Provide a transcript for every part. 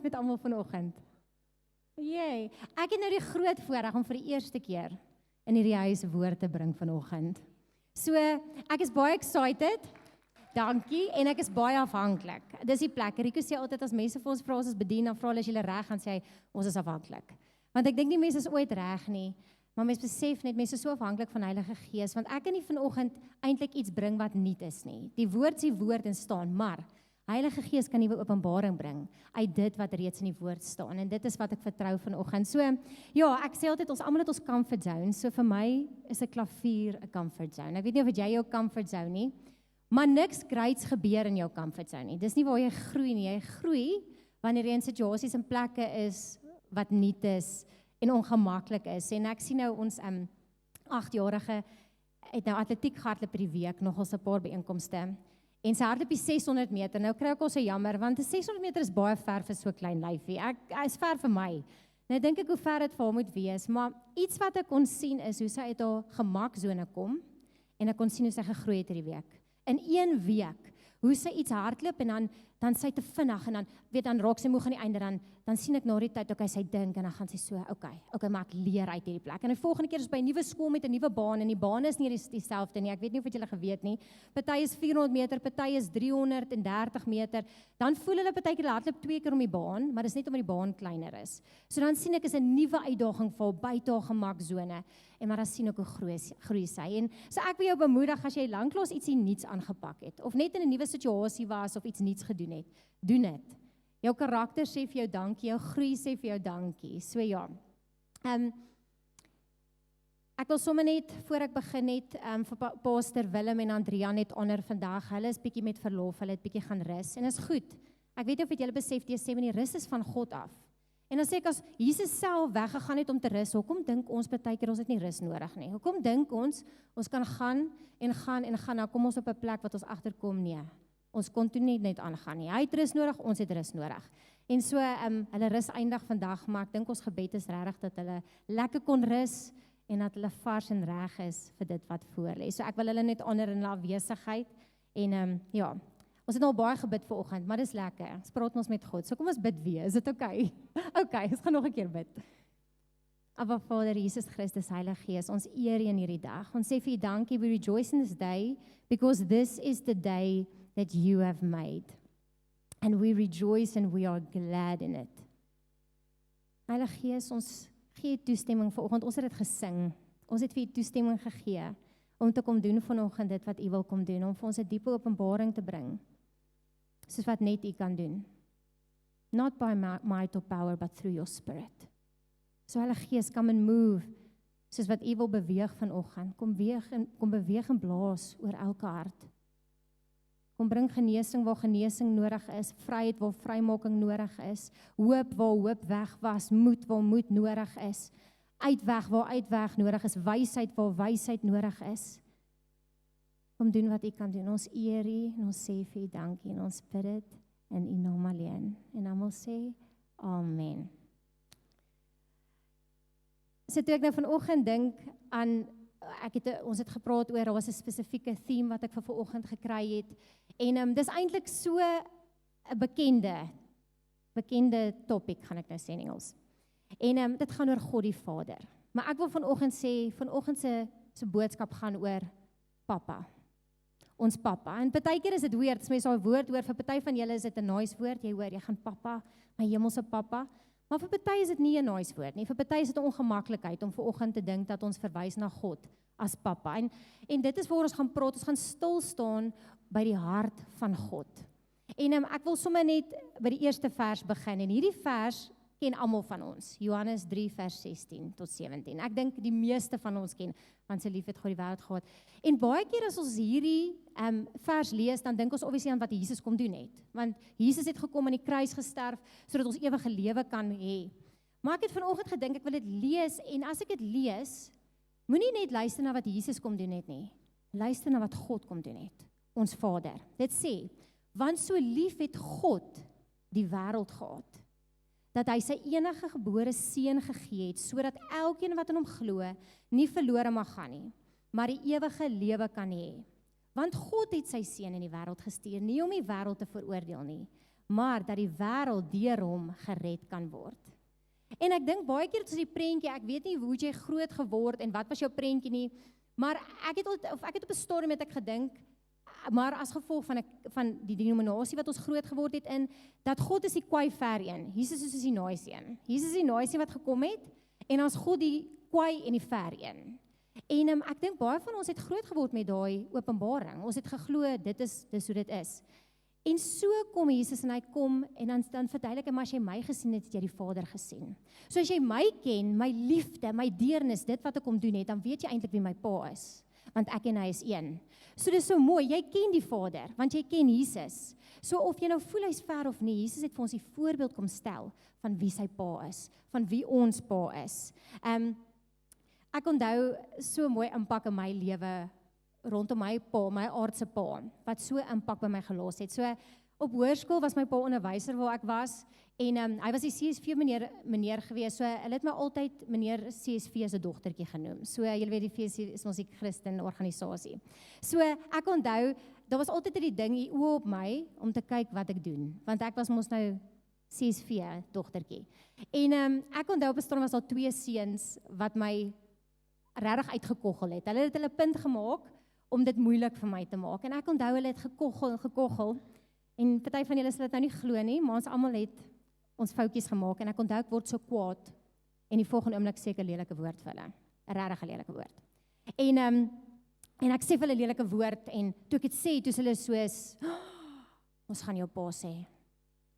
met almal vanoggend? Jee, ek het nou die groot voorreg om vir die eerste keer in hierdie huis woord te bring vanoggend. So, ek is baie excited. Dankie, en ek is baie afhanklik. Dis die plek. Rico sê altyd as mense vir ons vra as ons bedien, dan vra hulle as julle reg, dan sê hy ons is afhanklik. Want ek dink nie mense is ooit reg nie, maar mense besef net mense is so afhanklik van Heilige Gees, want ek kan nie vanoggend eintlik iets bring wat nuut is nie. Die woord is die woord en staan, maar Heilige Gees kan nuwe openbaring bring uit dit wat reeds in die woord staan, en dit is wat ek vertrou vanoggend. So, ja, ek sê altyd ons almal het ons comfort zone. So vir my is 'n klavier 'n comfort zone. Ek weet nie of jy jou comfort zone nie, maar niks greats gebeur in jou comfort zone nie. Dis nie waar jy groei nie. Jy groei wanneer jy in situasies en plekke is wat nuut is en ongemaklik is. En ek sien nou ons 8-jarige het nou atletiek gehardloop per die week, nogals 'n paar byeenkomste. En sy hardloop die 600 meter. Nou kry ek al so jammer, want 'n 600 meter is baie ver vir so 'n klein lyfie. Hy is ver vir my. Nou dink ek hoe ver dit vir haar moet wees, maar iets wat ek kon sien is hoe sy uit haar gemaksone kom, en ek kon sien hoe sy gegroei het hierdie week. In 1 week, hoe sy iets hardloop en dan sy te vinnig, en dan raak sy moeg aan die einde, dan sien ek na die tyd, okay, sy dink, en dan gaan sy so, okay, maar ek leer uit hierdie plek. En die volgende keer is by 'n nuwe skool met 'n nuwe baan, en die baan is nie dieselfde nie, ek weet nie of het julle geweet nie, party is 400 meter, party is 330 meter, dan voel hulle partykeer hardloop 2 keer om die baan, maar dis net omdat die baan kleiner is. So dan sien ek is 'n nuwe uitdaging vir haar buite haar gemaksone, en maar dan sien ek hoe groei sy. En so ek wil jou bemoedig as jy lanklaas ietsie nuuts aangepak het, of net in 'n nuwe situasie was, of iets nuuts gedoen het, doen dit. Jou karakter sê vir jou dankie, jou groei sê vir jou dankie. So ja. Ek wil sommer net, voor ek begin net, vir Pastor Willem en Andrea net honor vandag. Hulle is bietjie met verlof, hulle het bietjie gaan rus, en is goed. Ek weet nie of julle besef, die sê, die rus is van God af. En dan sê ek, as Jesus self weggegaan het om te rus, hoekom dink ons partykeer ons het nie rus nodig nie? Hoekom dink ons kan gaan en gaan en gaan, nou kom ons op 'n plek wat ons agterkom, nee. Ons kon toe nie net aangaan nie. Hy het rus nodig, ons het rus nodig. En so, hulle rus eindig vandag, maar ek dink ons gebed is regtig dat hulle lekker kon rus, en dat hulle vars en reg is vir dit wat voor lê. So ek wil hulle net honor in hulle afwesigheid, en ja, ons het al baie gebid vanoggend, maar dis lekker, ons praat ons met God, so kom ons bid weer, is dit okay? Okay, ons gaan nog 'n keer bid. Aba Vader, Jesus Christus, Heilige Gees, ons eer U in hierdie dag, ons sê vir U dankie, we rejoice in this day, because this is the day that You have made, and we rejoice and we are glad in it. Heilige Gees, ons gee toestemming vanoggend, ons het dit gesing, ons het vir U toestemming gegee, om te kom doen vanoggend dit wat U wil kom doen, om vir ons 'n diepe openbaring te bring, soos wat net U kan doen. Not by might or power, but through Your Spirit. So Heilige Gees, come and move, soos wat U wil beweeg vanoggend, kom beweeg en blaas oor elke hart. Kom bring genesing waar genesing nodig is, vryheid waar vrymaking nodig is, hoop waar hoop weg was, moed waar moed nodig is, uitweg waar uitweg nodig is, wysheid waar wysheid nodig is. Kom doen wat U kan doen. Ons eer U en ons sê vir U dankie en ons bid dit in U naam alleen. En dan wil sê amen. So toe ek nou vanoggend dink aan, ons het gepraat oor, daar was 'n spesifieke theme wat ek vir vanoggend gekry het, en dis eintlik so 'n bekende topic, gaan ek nou sê in Engels. En dit gaan oor God die Vader. Maar ek wil vanoggend sê, vanoggend se boodskap gaan oor Papa. Ons Papa. En partykeer is dit weird, as mens daai woord hoor, vir party van julle is dit 'n nice woord, jy hoor, jy gaan Papa, my hemelse Papa. Maar vir party is dit nie 'n nice woord nie. Vir party is dit 'n ongemaklikheid om vanoggend te dink dat ons verwys na God as Papa. En dit is waar ons gaan praat, ons gaan stil staan by die hart van God. En ek wil sommer net by die eerste vers begin, en hierdie vers ken almal van ons, Johannes 3 vers 16 tot 17. Ek dink die meeste van ons ken, want sy lief het God die wêreld gehad. En baie keer as ons hierdie vers lees, dan dink ons obviously aan wat Jesus kom doen het. Want Jesus het gekom aan die kruis gesterf, sodat ons ewige lewe kan hê. Maar ek het vanoggend gedink, ek wil dit lees, en as ek dit lees, moenie net luister na wat Jesus kom doen het nie. Luister na wat God kom doen het, ons Vader. Dit sê, want so lief het God die wêreld gehad, dat hy sy enige gebore seun gegee het, sodat elkeen wat in hom glo, nie verlore mag gaan nie, maar die ewige lewe kan hê. Want God het sy seun in die wêreld gestuur, nie om die wêreld te veroordeel nie, maar dat die wêreld deur hom gered kan word. En ek dink baie keer soos die prentjie, ek weet nie hoe jy groot geword en wat was jou prentjie nie, maar ek het op 'n stadium het ek gedink, maar as gevolg van die denominasie wat ons groot geword het in, dat God is die kwaai ver een, Jesus is die nice een. Jesus is die nice wat gekom het, en as God die kwaai en die ver een. En ek dink baie van ons het groot geword met daai openbaring. Ons het geglo, dis hoe dit is. En so kom Jesus en hy kom en dan verduidelik hy, maar as jy my gesien het, het jy die Vader gesien. So as jy my ken, my liefde, my deernis, dit wat ek kom doen het, dan weet jy eintlik wie my pa is. Want ek en hy is een. So dis so mooi, jy ken die Vader, want jy ken Jesus. So of jy nou voel hy's ver of nie, Jesus het vir ons die voorbeeld kom stel van wie sy pa is, van wie ons pa is. Ek onthou so mooi impak in my lewe rondom my pa, my aardse pa, wat so impak by my gelos het. So op hoërskool was my pa onderwyser waar ek was, en hy was die CSV meneer gewees, so hulle het my altyd meneer CSV se dogtertjie genoem. So julle weet die CSV is ons die Christen organisasie. So ek onthou, daar was altyd die ding hier oë op my, om te kyk wat ek doen, want ek was mos nou CSV dogtertjie. En ek onthou op 'n stadium was daar 2 seuns wat my regtig uitgekoggel het. Hulle het hulle punt gemaak om dit moeilik vir my te maak. En ek onthou hulle het gekoggel. En party van julle sal dit nou nie glo nie, maar ons almal het ons foutjies gemaak. En ek onthou ek word so kwaad. En die volgende oomblik sê ek 'n lelike woord vir hulle. 'n Regtig lelike woord. En ek sê vir hulle 'n lelike woord en toe ek dit sê, toe is hulle soos, ons gaan jou pa sê.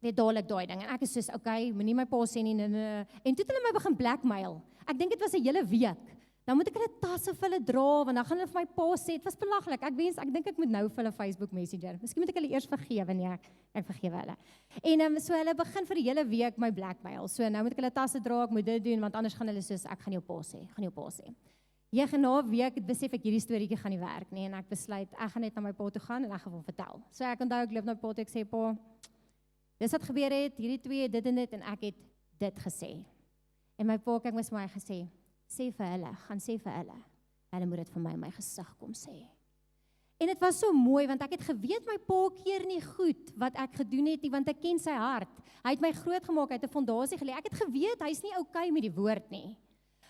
Weet dadelik daai ding. En ek is soos, okay, moenie my pa sê nie. En toe het hulle my begin blackmail. Ek dink dit was 'n hele week. Dan moet ek hulle tasse vir hulle dra, want dan gaan hulle vir my pa sê, dit was belaglik. Ek dink ek moet nou vir hulle Facebook Messenger. Miskien moet ek hulle eers vergewe, nee, ek vergewe hulle. En so hulle begin vir die hele week my blackmail. So nou moet ek hulle tasse dra, ek moet dit doen, want anders gaan hulle soos, ek gaan jou pa sê. Na 'n week besef ek hierdie storieetjie gaan nie werk nie, en ek besluit, ek gaan net na my pa toe gaan en ek gaan hom vertel. So ek onthou ek loop na my pa toe, ek sê, pa, dis wat gebeur het, hierdie twee, dit en ek het dit gesê. En my pa kyk my vir my gesê, sê vir hulle, gaan sê vir hulle moet dit vir my in my gesig kom sê. En dit was so mooi, want ek het geweet my pa keer nie goed wat ek gedoen het nie, want ek ken sy hart. Hy het my groot gemaak, hy het 'n fondasie gelê. Ek het geweet, hy's nie okay met die woord nie.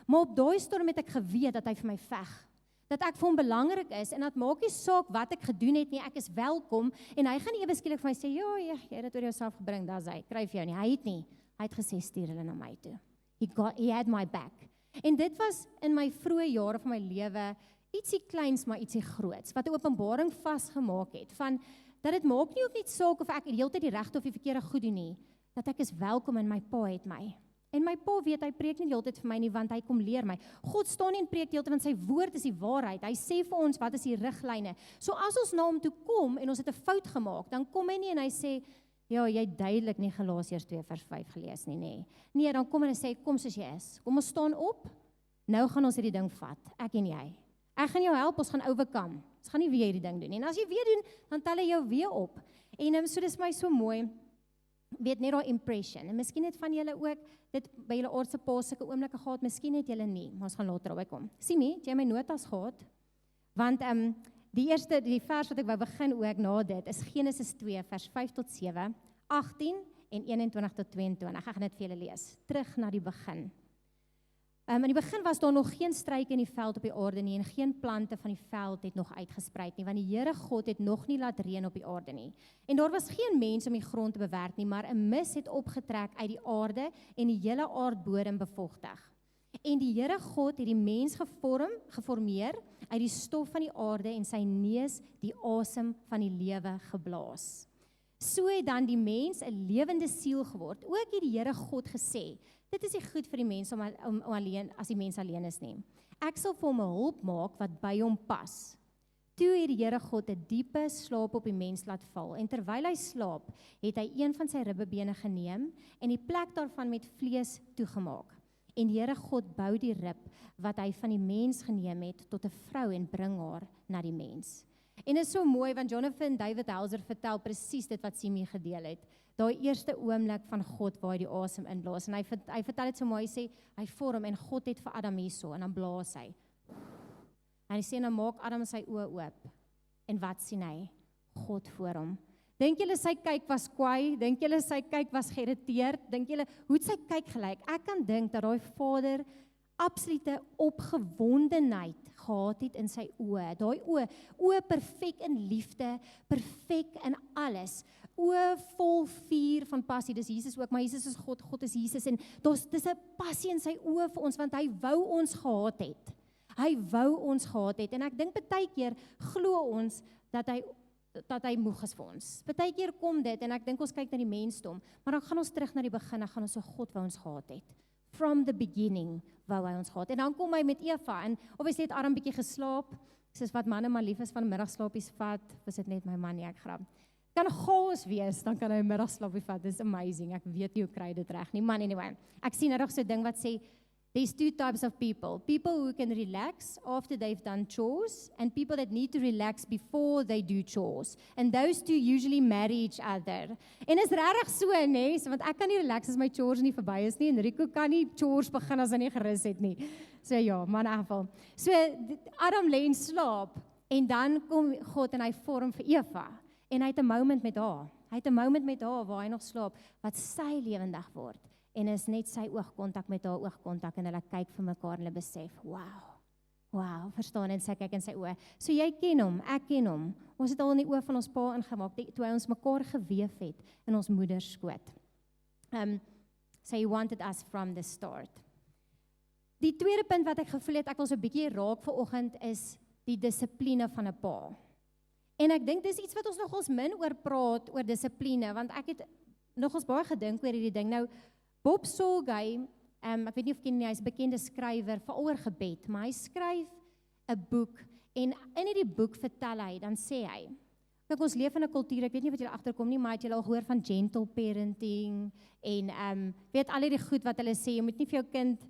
Maar op daai storm het ek geweet dat hy vir my veg. Dat ek vir hom belangrik is, en dat maak nie saak wat ek gedoen het nie, ek is welkom, en hy gaan nie ewe skielik vir my sê, jy het dit oor jouself gebring, daar's hy, kryf jou nie. Hy het nie. Hy het gesê, stuur hulle na my toe. He had my back. En dit was in my vroeë jare van my lewe ietsie kleins, maar ietsie groots, wat 'n openbaring vasgemaak het, van dat dit maak nie ook net saak of ek die hele tyd die regte of die verkeerde goed doen nie, dat ek is welkom en my pa het my. En my pa weet, hy preek nie die hele tyd vir my nie, want hy kom leer my. God staan nie en preek die hele tyd, want sy woord is die waarheid. Hy sê vir ons, wat is die riglyne? So as ons na hom toe kom, en ons het 'n fout gemaak, dan kom hy nie en hy sê, ja, jy het duidelik nie Galasiërs 2:5 gelees nie, nee. Nee, dan kom hy en sê, kom soos jy is. Kom ons staan op, nou gaan ons hierdie ding vat, ek en jy. Ek gaan jou help, ons gaan overcome. Ons gaan nie weer hierdie ding doen nie. En as jy weer doen, dan tel hy jou weer op. En so dis my so mooi, weet net daai impression. En miskien het van julle ook dit by julle aardse pa sulke oomblikke gehad, miskien het julle nie, maar ons gaan later daarby kom. Simi, het jy my notas gehad? Want die vers wat ek wou begin ook na dit is Genesis 2 vers 5 tot 7, 18 en 21 tot 22. Ek gaan dit vir julle lees. Terug na die begin. In die begin was daar nog geen struike in die veld op die aarde nie, en geen plante van die veld het nog uitgesprei nie, want die Here God het nog nie laat reën op die aarde nie. En daar was geen mens om die grond te bewerk nie, maar 'n mis het opgetrek uit die aarde en die hele aardbodem bevochtig. En die Here God het die mens geformeer uit die stof van die aarde en sy neus die asem van die lewe geblaas. So het dan die mens 'n lewende siel geword. Ook het die Here God gesê, dit is nie goed vir die mens om alleen, as die mens alleen is nie. Ek sal vir hom 'n hulp maak wat by hom pas. Toe het die Here God 'n diepe slaap op die mens laat val, en terwyl hy slaap, het hy een van sy ribbebene geneem en die plek daarvan met vlees toegemaak. En die Here God bou die rib wat hy van die mens geneem het tot 'n vrou en bring haar na die mens. En dit is so mooi, want Jonathan David Hauser vertel presies dit wat Simi gedeel het. Daai eerste oomblik van God waar hy die asem inblaas. En hy vertel dit so mooi, hy sê, hy vorm en God het vir Adam hierso, en dan blaas hy. En hy sê, dan maak Adam sy oë oop. En wat sien hy? God voor hom. Dink julle sy kyk was kwaai? Dink julle sy kyk was geïrriteerd? Dink julle, hoe het sy kyk gelyk? Ek kan dink dat daai vader absolute opgewondenheid gehad het in sy oë. Daai oë perfek in liefde, perfek in alles. Oë vol vuur van passie. Dis Jesus ook, maar Jesus is God, God is Jesus en dis 'n passie in sy oë vir ons want hy wou ons gehad het. Hy wou ons gehad het en ek dink baie keer glo ons dat hy moeg is vir ons. Baie keer kom dit en ek dink ons kyk na die mensdom, maar dan gaan ons terug na die begin, dan gaan ons so God wou ons gehad het. From the beginning wou hy ons gehad. En dan kom hy met Eva en obviously het Adam bietjie geslaap. Soos wat manne maar lief is van middagslaapies vat, was dit net my man nie, ek grap. Kan chaos wees, dan kan hy 'n middagslaapie vat. Dis amazing. Ek weet nie hoe kry dit reg nie. Man anyway. Ek sien nou so 'n ding wat sê there's two types of people. People who can relax after they've done chores and people that need to relax before they do chores. And those two usually marry each other. En is regtig so, nê? Want ek kan nie relax as my chores nie verby is nie en Rico kan nie chores begin as hy nie gerus het nie. So ja, maar in elk geval. So Adam lê in slaap en dan kom God en hy vorm vir Eva. En hy het 'n moment met haar. Hy het 'n moment met haar waar hy nog slaap wat sy lewendig word. En is net sy oogkontak met haar oogkontak en hulle kyk vir mekaar en hulle besef, wow, verstaan en sy kyk in sy oë. So jy ken hom, ek ken hom. Ons het al in die oë van ons pa ingemaak toe hy ons mekaar geweef het in ons moeder skoot. So he wanted us from the start. Die tweede punt wat ek gevoel het ek wil so 'n bietjie raak vanoggend is die dissipline van 'n pa. En ek dink dis iets wat ons nogals min oor praat oor dissipline want ek het nogals baie gedink oor hierdie ding. Nou Bob Solgay, ek weet nie of ken nie, hy's 'n bekende skrywer veral oor gebed, maar hy skryf 'n boek en in hierdie boek vertel hy, dan sê hy, kyk ons leef in 'n kultuur, ek weet nie wat julle agterkom nie, maar het julle al gehoor van gentle parenting en weet al hierdie goed wat hulle sê, jy moet nie vir jou kind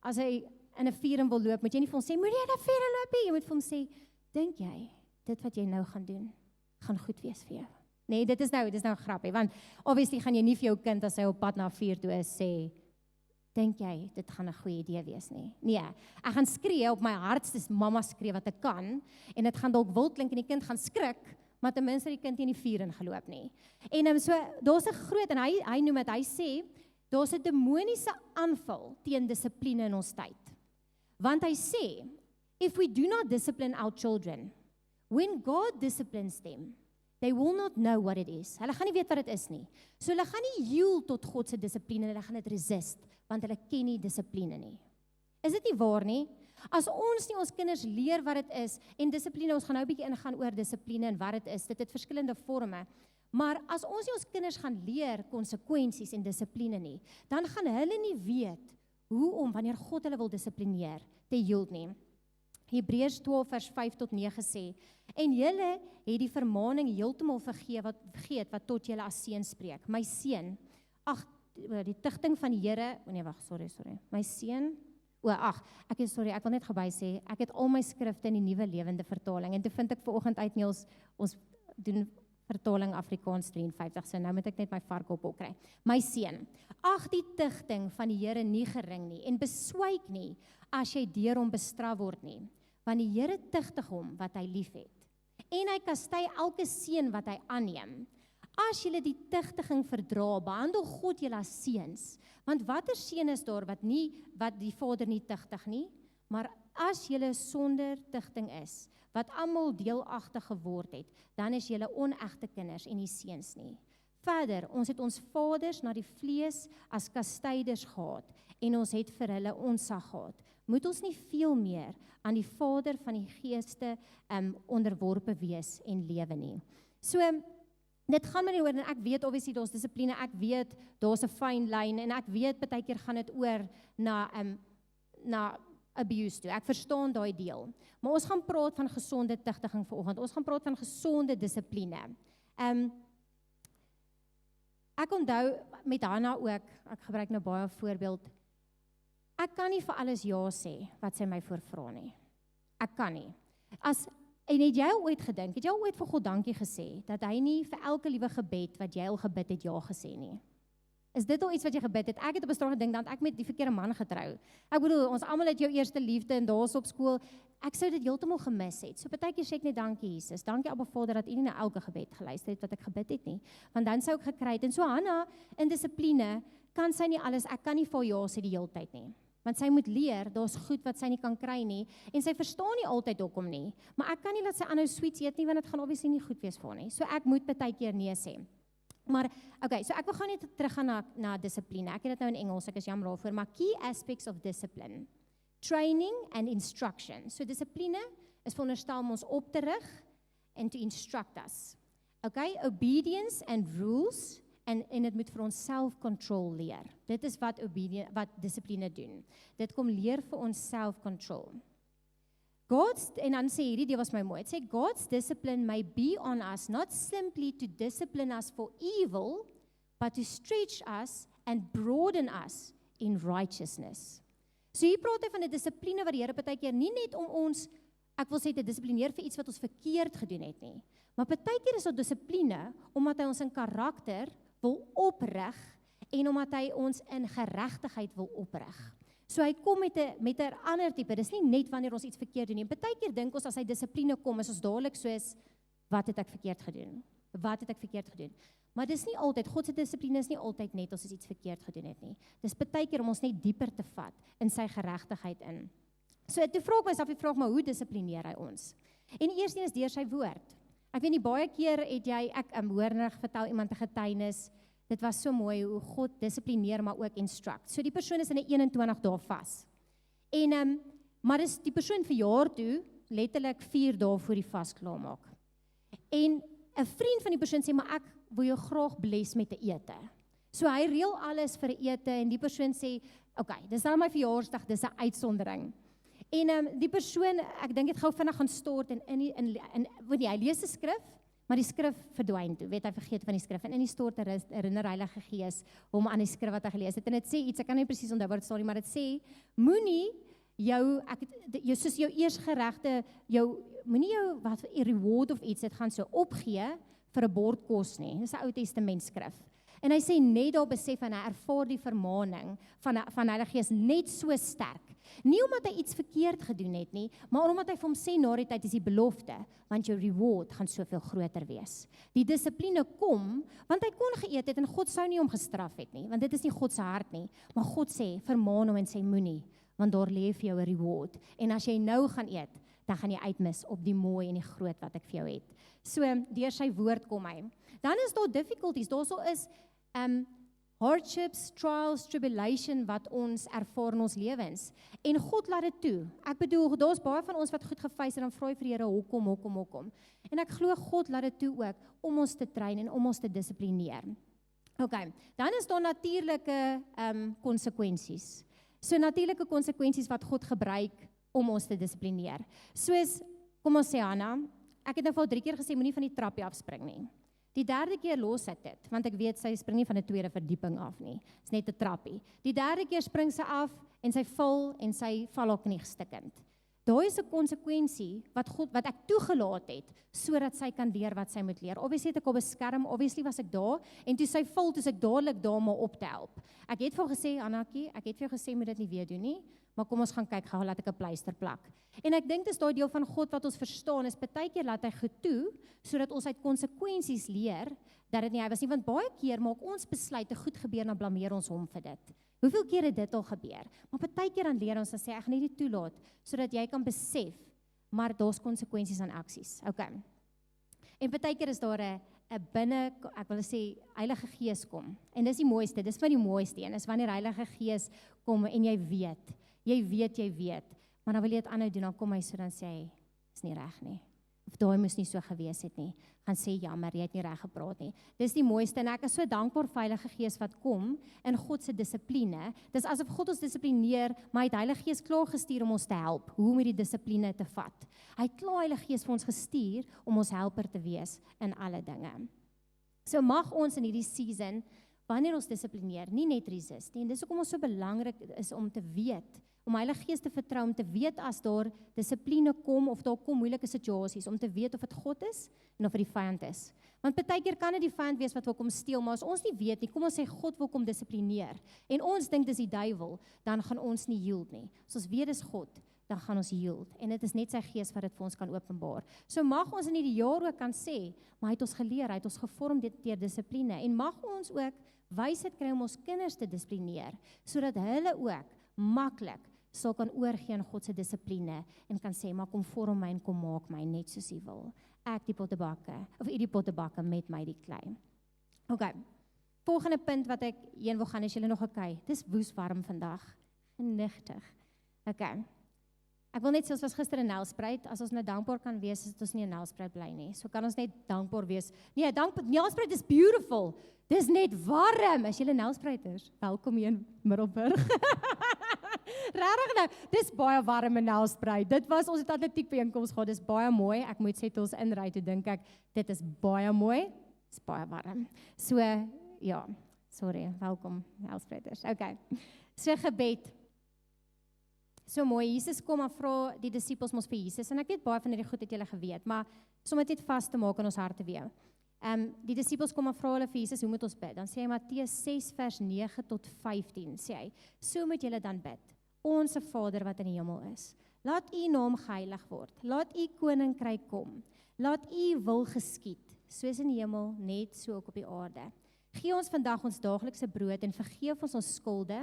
as hy in 'n vuuring wil loop, moet jy nie vir hom sê, moenie in 'n vuuring loop nie, jy moet vir hom sê, dink jy dit wat jy nou gaan doen, gaan goed wees vir jou? Nee, dit is nou 'n grapie, want obviously gaan jy nie vir jou kind as hy op pad na vuur toe is sê, dink jy dit gaan 'n goeie idee wees nie? Nee, ek gaan skree op my hart, dis mamma skree wat ek kan en dit gaan dalk wild klink en die kind gaan skrik, maar ten minste die kind nie in die vuur ingeloop nie. En so daar's 'n groot en hy noem dit, hy sê daar's 'n demoniese aanval teen dissipline in ons tyd. Want hy sê, if we do not discipline our children, when God disciplines them, they will not know what it is. Hulle gaan nie weet wat dit is nie. So hulle gaan nie yield tot God se dissipline, hulle gaan dit resist, want hulle ken nie dissipline nie. Is dit nie waar nie? As ons nie ons kinders leer wat dit is, en dissipline, ons gaan nou 'n bietjie ingaan oor dissipline en wat dit is, dit het verskillende forme, maar as ons nie ons kinders gaan leer konsekwensies en dissipline nie, dan gaan hulle nie weet hoe om, wanneer God hulle wil dissiplineer, te yield nie. Hebreërs 12 vers 5 tot 9 sê, en julle het die vermaning heeltemal vergeet wat tot julle as seun spreek. My seun, die tigting van die Here, sorry, my seun, ek wil net geby sê, ek het al my skrifte in die Nuwe Lewende Vertaling, en toe vind ek vanoggend uit nie, ons doen vertaling Afrikaans 53, so nou moet ek net my varkop opkry. My seun, ag die tigting van die Here nie gering nie, en beswyk nie, as jy deur hom bestraf word nie, want die Here tigtig hom wat hy lief het, en hy kastei elke seun wat hy aanneem. As julle die tigtiging verdra, behandel God julle as seuns, want watter seun is daar wat die vader nie tigtig nie, maar as julle sonder tigting is, wat almal deelagtig geword het, dan is julle onegte kinders en nie seuns nie. Verder, ons het ons vaders na die vlees as kastyders gehad, en ons het vir hulle onsag gehad. Moet ons nie veel meer aan die Vader van die geeste onderworpe wees en lewe nie. So, dit gaan maar nie oor, en ek weet obviously daar's dissipline, ek weet daar's 'n fyn lyn, en ek weet baie keer gaan dit oor na abuse toe. Ek verstaan daai deel. Maar ons gaan praat van gesonde tigtiging vanoggend. Ons gaan praat van gesonde dissipline. Ek onthou met Hanna ook, ek gebruik nou baie voorbeeld, ek kan nie vir alles ja sê wat sy my voorvra nie. Ek kan nie. En het jy ooit gedink, het jy ooit vir God dankie gesê, dat hy nie vir elke liewe gebed wat jy al gebid het ja gesê nie? Is dit al iets wat jy gebid het? Ek het op 'n stadium gedink dat ek met die verkeerde man getrou. Ek bedoel, ons almal het jou eerste liefde en daar's op skool. Ek sou dit heeltemal gemis het. So partykeer sê ek net dankie Jesus. Dankie Abba Vader dat U nie na elke gebed geluister het wat ek gebid het nie. Want dan sou ek gekry het. En so Hanna in dissipline kan sy nie alles. Ek kan nie vir ja sê die hele tyd nie. Want sy moet leer, daar's goed wat sy nie kan kry nie en sy verstaan nie altyd hoekom nie. Maar ek kan nie laat sy aanhou sweets eet nie want dit gaan obviously nie goed wees vir haar nie. So ek moet partykeer nee sê. Maar, okay, so ek wil gaan net teruggaan na dissipline. Ek het dit nou in Engels, ek is jammer daarvoor, maar key aspects of discipline. Training and instruction. So dissipline is veronderstel om ons op te rig and to instruct us. Okay, obedience and rules en dit moet vir ons self-control leer. Dit is wat dissipline doen. Dit kom leer vir ons self-control. En dan sê hierdie, die was my mooi, het sê, God's discipline may be on us, not simply to discipline us for evil, but to stretch us and broaden us in righteousness. So hier praat hy van 'n dissipline wat die Here partykeer nie net om ons, ek wil sê te dissiplineer vir iets wat ons verkeerd gedoen het nie, maar partykeer is dit dissipline omdat hy ons in karakter wil oprig en omdat hy ons in geregtigheid wil oprig. So hy kom met 'n ander tipe. Dis nie net wanneer ons iets verkeerd doen nie. Partykeer dink ons as hy dissipline kom, is ons dadelik soos wat het ek verkeerd gedoen? Wat het ek verkeerd gedoen? Maar dis nie altyd, God se dissipline is nie altyd net as ons iets verkeerd gedoen het nie. Dis partykeer om ons net dieper te vat in sy geregtigheid in. So toe vra ek myself die vraag, maar hoe dissiplineer hy ons? En die eerste een is deur sy woord. Ek weet nie, baie keer het jy, ek hoor nog vertel iemand 'n getuienis. Dit was so mooi hoe God dissiplineer, maar ook instruct. So die persoon is in 'n 21 dae vas. En maar dis die persoon verjaar toe letterlik 4 dae voor die vas klaar maak. En 'n vriend van die persoon sê, maar ek wil jou graag bless met 'n ete. So hy reël alles vir 'n ete en die persoon sê, okay, dis nou my verjaarsdag, dis 'n uitsondering. En die persoon, ek dink dit gou vinnig gaan stort en hy lees 'n skrif. Maar die skrif verdwyn toe, weet hy vergeet van die skrif. En in die stort herinner Heilige Gees hom aan die skrif wat hy gelees het. En dit sê iets, ek kan nie presies onthou wat dit staan nie, maar dit sê, moenie soos jou eersgeregte, moenie jou wat reward of iets, dit gaan so opgee vir 'n bord kos nie. Dis 'n Ou Testament skrif. En hy sê net daar besef en hy ervaar die vermaaning van Heilige Gees net so sterk. Nie omdat hy iets verkeerd gedoen het nie, maar omdat hy vir hom sê na die tyd is die belofte, want jou reward gaan soveel groter wees. Die dissipline kom, want hy kon geëet het en God sou nie hom gestraf het nie, want dit is nie God se hart nie. Maar God sê, vermaan hom en sê moenie, want daar lê vir jou 'n reward. En as jy nou gaan eet, dan gaan jy uitmis op die mooi en die groot wat ek vir jou het. So, deur sy woord kom hy. Dan is daar difficulties, daarso is hardships, trials, tribulation wat ons ervaar in ons lewens. En God laat dit toe. Ek bedoel, daar's baie van ons wat goed gefeis en dan vra jy vir die Here, hoekom? En ek glo God laat dit toe ook om ons te train en om ons te dissiplineer. Okay, dan is daar natuurlike konsekwensies. So natuurlike konsekwensies wat God gebruik om ons te dissiplineer. Soos, kom ons sê Hanna, ek het nou al 3 keer gesê, moenie van die trappie afspring nie. Die 3de keer los ek dit, want ek weet sy spring nie van 'n 2de verdieping af nie. Dit is net 'n trappie. Die 3de keer spring sy af en sy val ook nie gestikkend. Daai is 'n konsekwensie wat ek toegelaat het sodat sy kan leer wat sy moet leer. Obviously het ek haar beskerm, obviously was ek daar en toe sy val, toe ek dadelik daar om haar op te help. Ek het vir haar gesê, Annetjie, ek het vir jou gesê moet dit nie weer doen nie, maar kom ons gaan kyk gou, laat ek 'n pleister plak. En ek dink dis daai deel van God wat ons verstaan is partykeer laat hy goed toe sodat ons uit konsekwensies leer dat dit nie hy was nie, want baie keer maak ons besluite goed gebeur en blameer ons hom vir dit. Hoeveel keer het dit al gebeur? Maar partykeer dan leer ons en sê ek gaan nie dit toelaat sodat jy kan besef maar daar's konsekwensies aan aksies. Okay. En partykeer is daar 'n binne, ek wil sê Heilige Gees kom. En dis die mooiste, dis van die mooiste een, is wanneer Heilige Gees kom en jy weet, maar dan wil jy dit aanhou doen, dan kom hy so dan sê hy, is nie reg nie. Of daai moes nie so gewees het nie. Gaan sê jammer, jy het nie reg gepraat nie. Dis die mooiste en ek is so dankbaar vir Heilige Gees wat kom in God se dissipline. Dis asof God ons dissiplineer, maar hy het Heilige Gees klaar gestuur om ons te help hoe om die dissipline te vat. Hy het klaar Heilige Gees vir ons gestuur om ons helper te wees in alle dinge. So mag ons in hierdie season, wanneer ons dissiplineer, nie net resist nie. En dis hoekom ons so belangrik is om te weet, om Heilige Gees te vertrou, om te weet as daar dissipline kom of daar kom moeilike situasies, om te weet of dit God is en of dit die vyand is. Want partykeer kan dit die vyand wees wat wil kom steel, maar as ons nie weet nie, kom ons sê God wil kom dissiplineer, en ons dink dis die duiwel, dan gaan ons nie yield nie. As ons weet dis God, dan gaan ons yield, en dit is net sy gees wat dit vir ons kan openbaar. So mag ons in hierdie jaar ook kan sê, maar hy het ons geleer, hy het ons gevorm deur dissipline, en mag ons ook wysheid kry om ons kinders te dissiplineer, sodat hulle ook maklik sal kan oorgee aan God se dissipline, en kan sê, maar kom vorm my en kom maak my net soos U wil. Ek die pottebakke, of U die pottebakke met my die klei. Ok, volgende punt wat ek heen wil gaan, is julle nog okay. Dis woes warm vandag, genigtig. Ok, ek wil net sê, ons was gister in Nelspruit, as ons nou dankbaar kan wees, is dit ons nie in Nelspruit bly nie, so kan ons net dankbaar wees. Nee, Nelspruit is beautiful, dis net warm, as julle Nelspruiters, welkom hier in Middelburg. Regtig nou, dis baie warm in Nelspruit, ons het atletiek byeenkoms gehad, dis baie mooi, ek moet sê, toe ons inry, toe dink ek, dit is baie mooi, dis baie warm. So, ja, sorry, welkom Nelspruiters, ok, so gebed, so mooi, Jesus kom en vra die disippels mos vir Jesus, en ek weet baie van hierdie goed het julle geweet, maar som dit net vas te maak in ons harte weer. Die disippels kom en vra hulle vir Jesus, hoe moet ons bid? Dan sê hy Matteus 6 vers 9 tot 15, sê hy, so moet julle dan bid, Onse Vader wat in die hemel is, laat U naam geheilig word, laat U koninkryk kom, laat U wil geskied, soos in die hemel, net so ook op die aarde. Gee ons vandag ons daaglikse brood en vergeef ons skulde,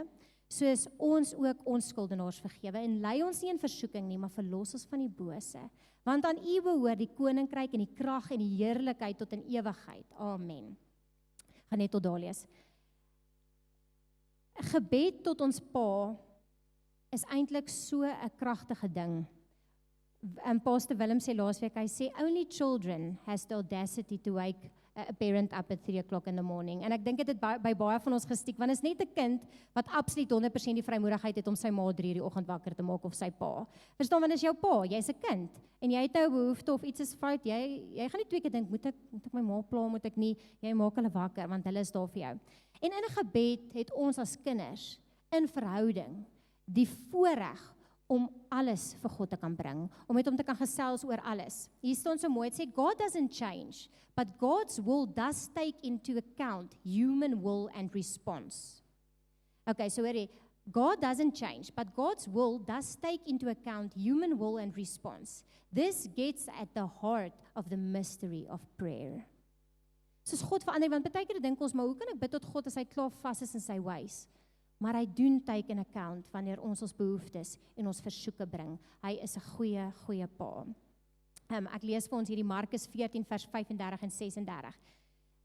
soos ons ook ons skuldenaars vergewe, en lei ons nie in versoeking nie, maar verlos ons van die bose, want aan U behoort die koninkryk en die krag en die heerlikheid tot in ewigheid. Amen. Gaan net tot daar lees. Gebed tot ons Pa is eintlik so 'n kragtige ding. En Pastor Willem sê laasweek, hy sê, only children has the audacity to wake a parent up at 3 o'clock in the morning. En ek dink dit het by baie van ons gestiek, want is net 'n kind wat absoluut 100% die vrymoedigheid het om sy ma 3 uur die oggend wakker te maak, of sy pa. Verstaan, want is jou pa, jy's 'n kind, en jy het nou 'n behoefte, of iets is fout, jy gaan nie 2 keer dink, moet ek my ma pla, moet ek nie, jy maak hulle wakker, want hulle is daar vir jou. En in 'n gebed het ons as kinders, in verhouding, die voorreg om alles vir God te kan bring, om met hom te kan gesels oor alles. Hier staan so mooi, het sê, God doesn't change, but God's will does take into account human will and response. Okay, so God doesn't change, but God's will does take into account human will and response. This gets at the heart of the mystery of prayer. Soos God verander, want baie keer dink ons, maar hoe kan ek bid tot God as hy klaar vas is in sy ways? Maar hy doen take in account wanneer ons behoeftes en ons versoeke bring. Hy is 'n goeie pa. Ek lees vir ons hierdie Markus 14 vers 35 en 36.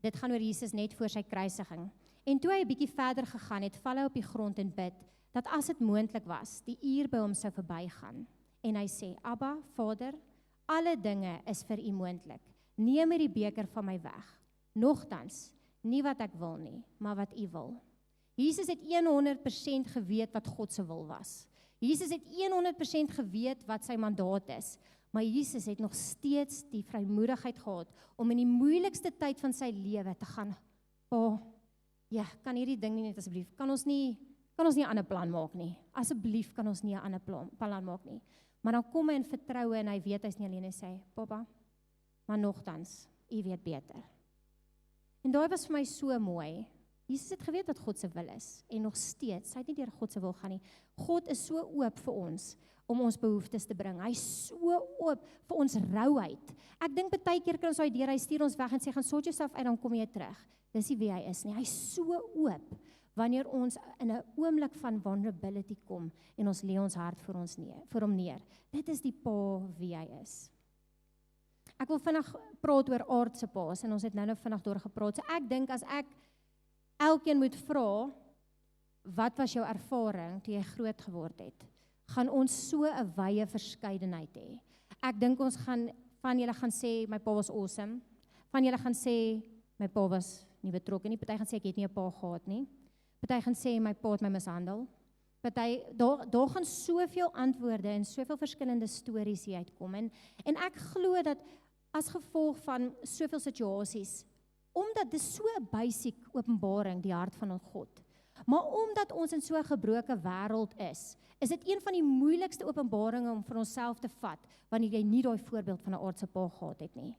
Dit gaan oor Jesus net voor sy kruisiging. En toe hy 'n bietjie verder gegaan het, val hy op die grond en bid, dat as dit moontlik was, die uur by hom sou verbygaan. En hy sê, Abba, Vader, alle dinge is vir U moontlik. Neem hierdie beker van my weg. Nogtans, nie wat ek wil nie, maar wat U wil. Jesus het 100% geweet wat God se wil was. Jesus het 100% geweet wat sy mandaat is. Maar Jesus het nog steeds die vrymoedigheid gehad om in die moeilikste tyd van sy lewe te gaan, ja, kan hierdie ding nie net asseblief, kan ons nie 'n ander plan maak nie. Asseblief kan ons nie 'n ander plan maak nie. Maar dan kom hy in vertroue en hy weet hy's nie alleen, hy sê, Papa, maar nogtans, U weet beter. En daai was vir my so mooi. Jesus het geweet wat God se wil is, en nog steeds, hy het nie deur God se wil gaan nie. God is so oop vir ons, om ons behoeftes te bring. Hy is so oop vir ons rouheid. Ek dink baie keer kan ons uit deur, hy stuur ons weg en sê, gaan sort jouself uit, dan kom jy terug. Dis nie wie hy is nie. Hy is so oop, wanneer ons in 'n oomblik van vulnerability kom, en ons lê ons hart vir hom neer. Dit is die pa wie hy is. Ek wil vinnig praat oor aardse paas, en ons het nou vinnig doorgepraat. So ek dink as ek elkeen moet vra, wat was jou ervaring toe jy groot geword het? Gaan ons so 'n wye verskeidenheid hê. Ek dink ons gaan, van julle gaan sê, my pa was awesome. Van julle gaan sê, my pa was nie betrokke nie. Party gaan sê, ek het nie 'n pa gehad nie. Party gaan sê, my pa het my mishandel. Party, daar gaan soveel antwoorde en soveel verskillende stories hier uitkom. En ek glo dat as gevolg van soveel situasies, omdat dit so 'n basic openbaring, die hart van ons God, maar omdat ons in so 'n gebroke wêreld is dit een van die moeilikste openbaringe om vir onsself te vat, wanneer jy nie daai voorbeeld van 'n aardse pa gehad het nie.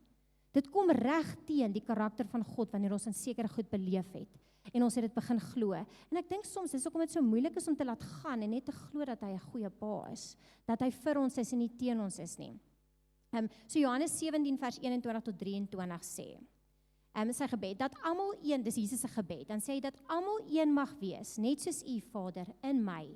Dit kom reg teen die karakter van God wanneer ons in sekere goed beleef het en ons het dit begin glo. En ek dink soms dis hoekom dit so moeilik is om te laat gaan en net te glo dat hy 'n goeie pa is, dat hy vir ons is en nie teen ons is nie. So Johannes 17 vers 21 tot 23 sê, sy gebed, dat almal een, dis Jesus se gebed, dan sê hy dat almal een mag wees, net soos U Vader in my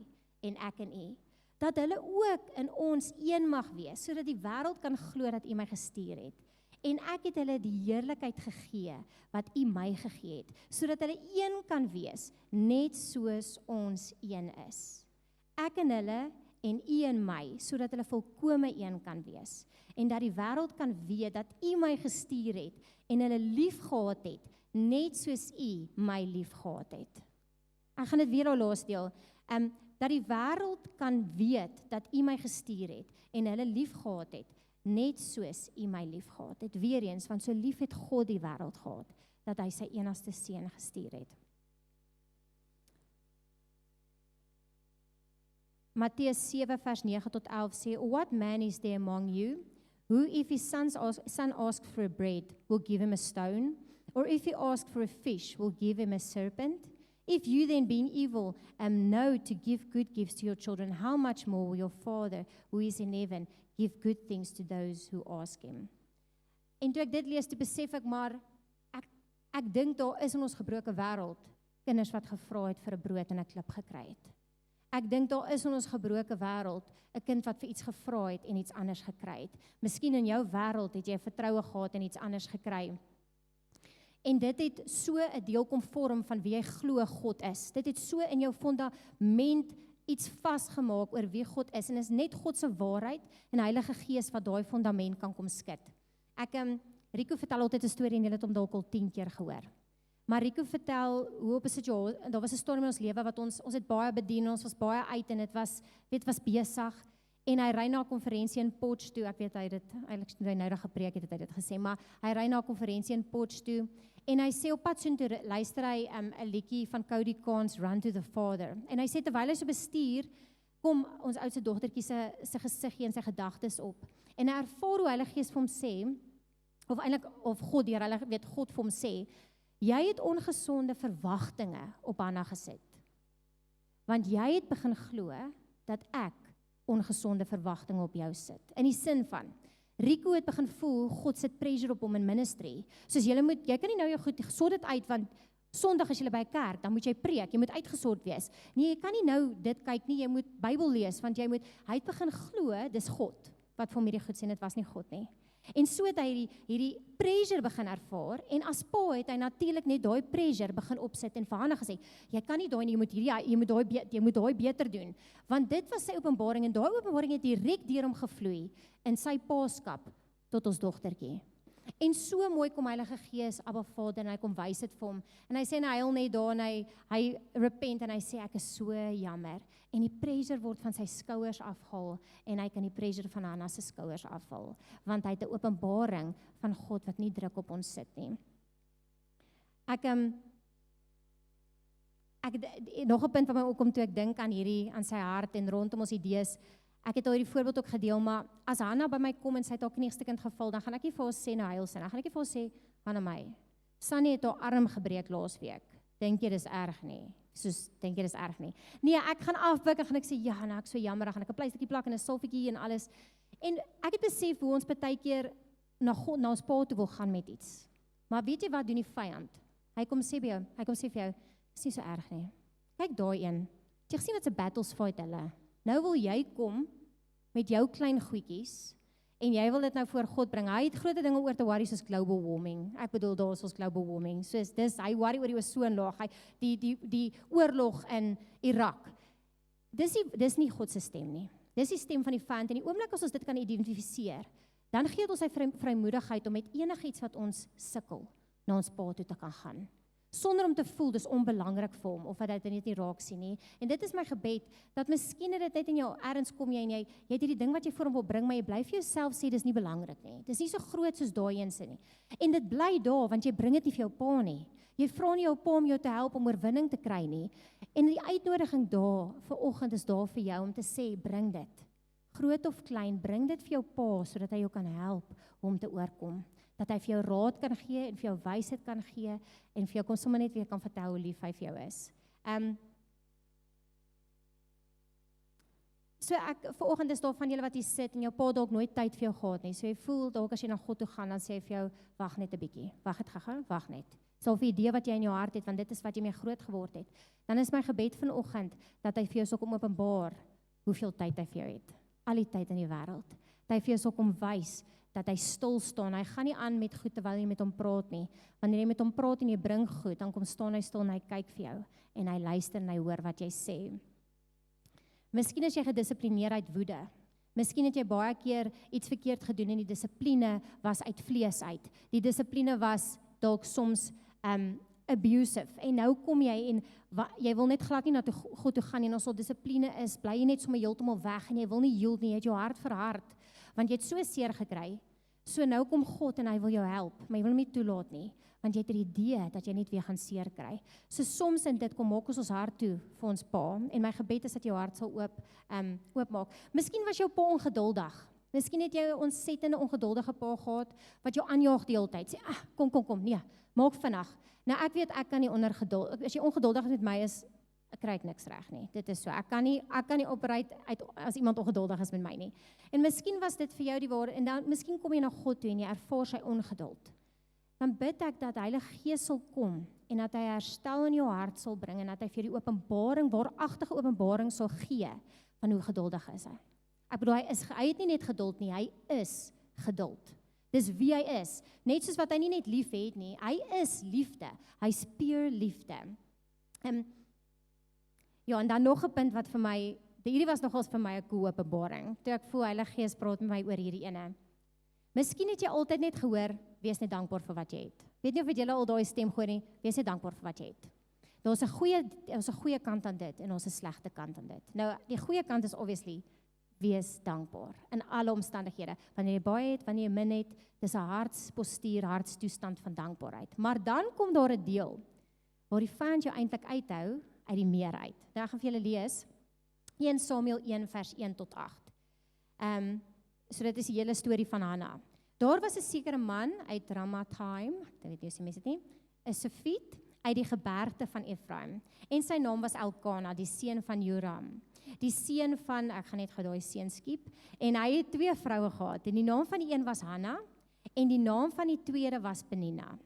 en ek in U, dat hulle ook in ons een mag wees, sodat die wêreld kan glo dat U my gestuur het. En ek het hulle die heerlikheid gegee wat U my gegee het, sodat hulle een kan wees, net soos ons een is. Ek in hulle en U in my, sodat hulle volkome een kan wees. En dat die wêreld kan weet dat U my gestuur het en hulle liefgehad het, net soos U my liefgehad het. Ek gaan dit weer al losdeel. Dat die wêreld kan weet dat U my gestuur het en hulle liefgehad het, net soos U my liefgehad het. Weereens, want so lief het God die wêreld gehad, dat hy sy enigste seun gestuur het. Matteus 7 vers 9 tot 11 sê, what man is there among you, who if his son asks for a bread, will give him a stone, or if he asks for a fish, will give him a serpent? If you then, being evil, know to give good gifts to your children, how much more will your Father, who is in heaven, give good things to those who ask him? En toe ek dit lees, toe besef ek maar, ek dink daar is in ons gebroke wêreld, kinders wat gevra het vir 'n brood en 'n klip gekry het. Ek dink daar is in ons gebroke wêreld 'n kind wat vir iets gevra het en iets anders gekry het. Miskien in jou wêreld het jy vertroue gehad en iets anders gekry. En dit het so 'n deel kom vorm van wie jy glo God is. Dit het so in jou fondament iets vasgemaak oor wie God is. En is net God se waarheid en Heilige Gees wat daai fondament kan kom skud. Rico vertel altyd 'n storie en jy het hom dalk al 10 keer gehoor. Maar Rico vertel hoe op 'n situasie, daar was 'n storm in ons lewe wat ons het baie bedien, ons was baie uit en dit was besig. En hy ry na 'n konferensie in Potchefstroom, ek weet hy het dit eintlik toe hy nou gepreek het, hy dit gesê, maar hy ry na 'n konferensie in Potchefstroom en hy sê op pad soontoe luister hy 'n liedjie van Cody Carnes, Run to the Father. En hy sê terwyl hy so bestuur, kom ons oudste dogtertjie se gesiggie en sy gedagtes op. En hy ervaar hoe Heilige Gees vir hom sê, of God deur hulle weet God vir hom sê, jy het ongesonde verwagtinge op Hanna gesit. Want jy het begin glo dat ek ongesonde verwagtinge op jou sit. In die sin van, Rico het begin voel, God sit pressure op hom in ministry. Soos jy kan nie nou jou goed, sort dit uit, want Sondag as jy by 'n kerk, dan moet jy preek, jy moet uitgesort wees. Nee, jy kan nie nou dit kyk nie, jy moet Bybel lees, want hy het begin glo, dis God, wat vir hom hierdie goed sê, dit was nie God nie. En so het hy hierdie pressure begin ervaar, en as pa het hy natuurlik net daai pressure begin opsit en vir Hanna gesê, jy kan nie daai nie, jy moet daai beter doen, want dit was sy openbaring, en daai openbaring het direk deur hom gevloei, in sy paaskap, tot ons dogtertjie. En so mooi kom Heilige Gees, Abba Vader, en hy kom wys dit vir hom, en hy sê, en hy huil net daar, en hy repent, en hy sê, ek is so jammer, en die pressure word van sy skouers afgehaal, en hy kan die pressure van Hanna se skouers afhaal, want hy het 'n openbaring van God, wat nie druk op ons sit nie. Nog 'n punt wat my opkom toe ek dink aan sy hart, en rondom ons idees, ek het al hierdie voorbeeld ook gedeel, maar as Hanna by my kom en sy het haar knieigste kind geval, dan gaan ek nie vir haar sê nou huil sy, dan gaan ek nie vir haar sê, Hanna my, Sunny het haar arm gebreek laasweek, dink jy dis erg nie? Dink jy dis erg nie? Nee, ek gaan afbuk, en gaan ek sê, ja Hanna, ek so jammer, dan gaan ek 'n pleistertjie plak en 'n salfietjie en alles, en ek het besef hoe ons partykeer na ons pa toe wil gaan met iets, maar weet jy wat doen die vyand? Hy kom sê vir jou, is nie so erg nie, kyk daai een, jy gesien wat se battles fight hulle, nou wil jy kom met jou klein goedjies, en jy wil dit nou voor God bring. Hy het groter dinge oor te worry soos global warming. Ek bedoel, daar is ons global warming. Soos hy worry oor die ozonlaag, die oorlog in Irak. Dis nie God se stem nie. Dis die stem van die vyand, en die oomblik as ons dit kan identifiseer, dan gee dit ons sy vrymoedigheid om met enigiets wat ons sukkel, na ons pa toe te kan gaan. Sonder om te voel, dis onbelangrik vir hom, of dat hy dit net nie raak sien nie. En dit is my gebed, dat miskien dit net in jou erns kom jy, en jy het hierdie ding wat jy voor hom wil bring, maar jy bly vir jouself sê, dis nie belangrik nie. Dis nie so groot soos daai een se nie. En dit bly daar, want jy bring dit nie vir jou pa nie. Jy vra nie jou pa om jou te help om oorwinning te kry nie. En die uitnodiging daar, vanoggend is daar vir jou, om te sê, bring dit. Groot of klein, bring dit vir jou pa, sodat hy jou kan help om te oorkom. dat hy vir jou raad kan gee en vir jou wysheid kan gee en vir jou kom sommer net weer kan vertel hoe lief hy vir jou is. So ek, vanoggend is daar van julle wat hier sit en jou pa dalk nooit tyd vir jou gehad nie. So jy voel dalk as jy na God toe gaan, dan sê hy vir jou, wag net 'n bietjie. Wag het gou, wag net. Sal vir idee wat jy in jou hart het, want dit is wat jy mee groot geword het. Dan is my gebed vanoggend dat hy vir jou sal kom openbaar hoeveel tyd hy vir jou het. Al die tyd in die wêreld. Dat hy vir jou sal kom wys dat hy stil staan. Hy gaan nie aan met goed terwyl jy met hom praat nie. Wanneer jy met hom praat en jy bring goed, dan kom staan hy stil en hy kyk vir jou en hy luister en hy hoor wat jy sê. Miskien is jy gedissiplineer uit woede. Miskien het jy baie keer iets verkeerd gedoen en die dissipline was uit vlees uit. Die dissipline was dalk soms abusive. En nou kom jy en jy wil net glad nie na God toe gaan en as al dissipline is, bly jy net sommer heeltemal weg en jy wil nie yield nie, jy het jou hart verhard, want jy het so seer gekry. So nou kom God en hy wil jou help, maar jy wil hom nie toelaat nie, want jy het 'n idee dat jy net weer gaan seer kry. So soms in dit kom maak ons hart toe vir ons pa, en my gebed is dat jou hart sal oopmaak. Miskien was jou pa ongeduldig. Miskien het jy 'n ontsettende ongeduldige pa gehad, wat jou aanjaag die hele tyd, sê, kom, nee, maak vinnig. Nou ek weet, ek kan nie ondergeduld, as jy ongeduldig met my is, ek kry niks reg nie, dit is so, ek kan nie opreik uit as iemand ongeduldig is met my nie. En miskien was dit vir jou die waarde, en dan miskien kom jy na God toe en jy ervaar sy ongeduld. Dan bid ek dat Heilige Gees sal kom, en dat hy herstel in jou hart sal bring, en dat hy vir die openbaring, waaragtige openbaring sal gee, van hoe geduldig is hy. Ek bedoel, hy het nie net geduld nie, hy is geduld. Dis wie hy is. Net soos wat hy nie net lief het nie, hy is liefde. Hy's pure liefde. Ja, en dan nog 'n punt wat vir my, hierdie was nogals vir my 'n cool openbaring, toe ek voel Heilige Gees praat met my oor hierdie ene. Miskien het jy altyd net gehoor, wees net dankbaar vir wat jy het. Weet nie of jy al daai stem gehoor nie, wees net dankbaar vir wat jy het. Daar's 'n goeie kant aan dit, en daar's 'n slegte kant aan dit. Nou, die goeie kant is obviously, wees dankbaar, in alle omstandighede. Wanneer jy baie het, wanneer jy min het, dis 'n hartspostuur, hartstoestand van dankbaarheid. Maar dan kom daar 'n deel, waar die vyand jou eintlik uithou, uit die meer uit. Nou, ek gaan vir julle lees, 1 Samuel 1 vers 1 tot 8. So dit is die hele storie van Hanna. Daar was 'n sekere man uit Ramathaim, ek weet nie of jy mense dit nie, 'n Sefit uit die gebergte van Efraim, en sy naam was Elkana, die seun van Joram. Die seun van, ek gaan net gou daai seun skiep, en hy het 2 vroue gehad, en die naam van die een was Hanna, en die naam van die tweede was Penina.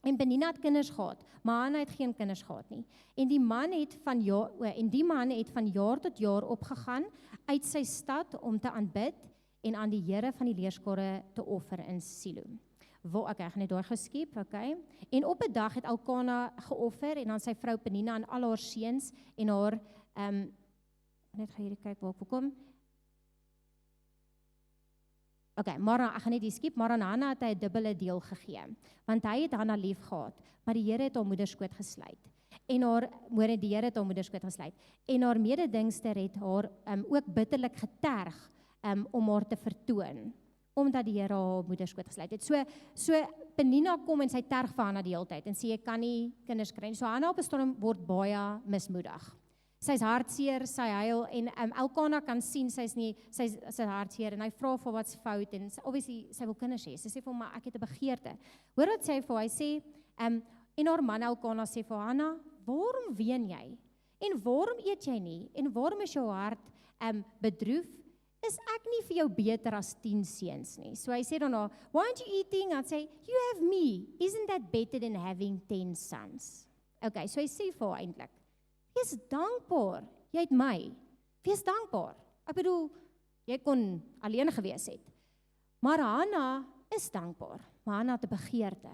En Penina het kinders gehad, maar Hanna het geen kinders gehad nie. En die man het van jaar tot jaar opgegaan uit sy stad om te aanbid en aan die Here van die leerskare te offer in Silo. Ek gaan net daai geskiep, okay? En op 'n dag het Elkana geoffer en dan sy vrou Penina en al haar seuns en haar net gaan hierdie kyk waar ek kom. Okay, maar ek gaan net die skip, maar aan Hanna het hy 'n dubbele deel gegee, want hy het Hanna lief gehad, maar die Here het haar moederskoot gesluit. En die Here het haar moederskoot gesluit. En haar mededingster het haar ook bitterlik geterg om haar te vertoon, omdat die Here haar moederskoot gesluit het. So Penina kom en sy terg vir Hanna die hele tyd en sê jy kan nie kinders kry nie. So Hanna op 'n stadium word baie mismoedig. Sy's hartseer, sy huil en Elkana kan sien sy's hartseer en hy vra vir wat's fout en obviously sy wil kinders hê. Sy sê vir hom maar ek het 'n begeerte. Hoor wat sê hy vir haar? Hy sê en haar man Elkana sê vir Hanna, "Waarom ween jy? En waarom eet jy nie? En waarom is jou hart bedroef? Is ek nie vir jou beter as 10 seuns nie?" So hy sê dan nou, "Why aren't you eating?" En sê, "You have me. Isn't that better than having 10 sons?" Okay, so hy sê vir haar eintlik, wees dankbaar, jy het my. Wees dankbaar. Ek bedoel, jy kon alleen gewees het. Maar Hanna is dankbaar. Maar Hanna het 'n begeerte.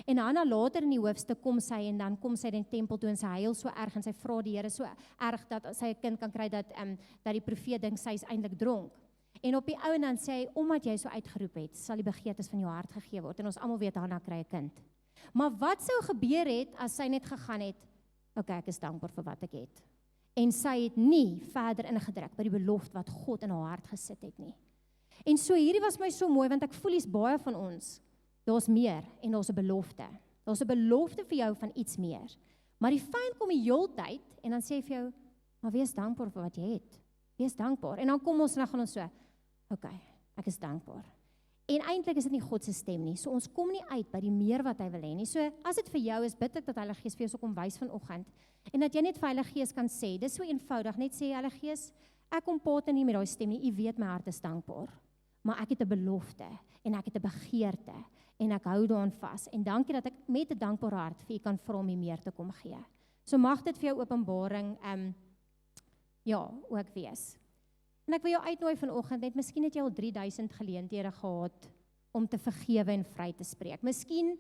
En Hanna later in die hoofstuk kom sy en dan kom sy in die tempel toe en sy huil so erg en sy vra die Here so erg dat sy 'n kind kan kry dat die profeet dink sy is eintlik dronk. En op die ou en dan sê hy, omdat jy so uitgeroep het, sal die begeertes van jou hart gegee word. En ons almal weet Hanna kry 'n kind. Maar wat sou gebeur het as sy net gegaan het, okay, ek is dankbaar vir wat ek het. En sy het nie verder ingedruk by die belofte wat God in haar hart gesit het nie. En so hierdie was my so mooi, want ek voel is baie van ons, daar's meer en daar's 'n belofte. Daar's 'n belofte vir jou van iets meer. Maar die vyand kom die hele tyd en dan sê hy vir jou, maar wees dankbaar vir wat jy het. Wees dankbaar. En dan kom ons en dan gaan ons so, okay, ek is dankbaar. En eintlik is dit nie God se stem nie. So ons kom nie uit by die meer wat hy wil hê nie. So as dit vir jou is, bid ek dat Heilige Gees vir jou sal kom wys vanoggend. En dat jy net vir Heilige Gees kan sê, dis so eenvoudig, net sê Heilige Gees, ek kom praat nie met daai stem nie. U weet my hart is dankbaar. Maar ek het 'n belofte en ek het 'n begeerte en ek hou daaraan vas. En dankie dat ek met 'n dankbare hart vir u kan vra om meer te kom gee. So mag dit vir jou openbaring ook wees. En ek wil jou uitnooi vanoggend, net miskien het jy al 3000 geleenthede gehad om te vergewe en vry te spreek. Miskien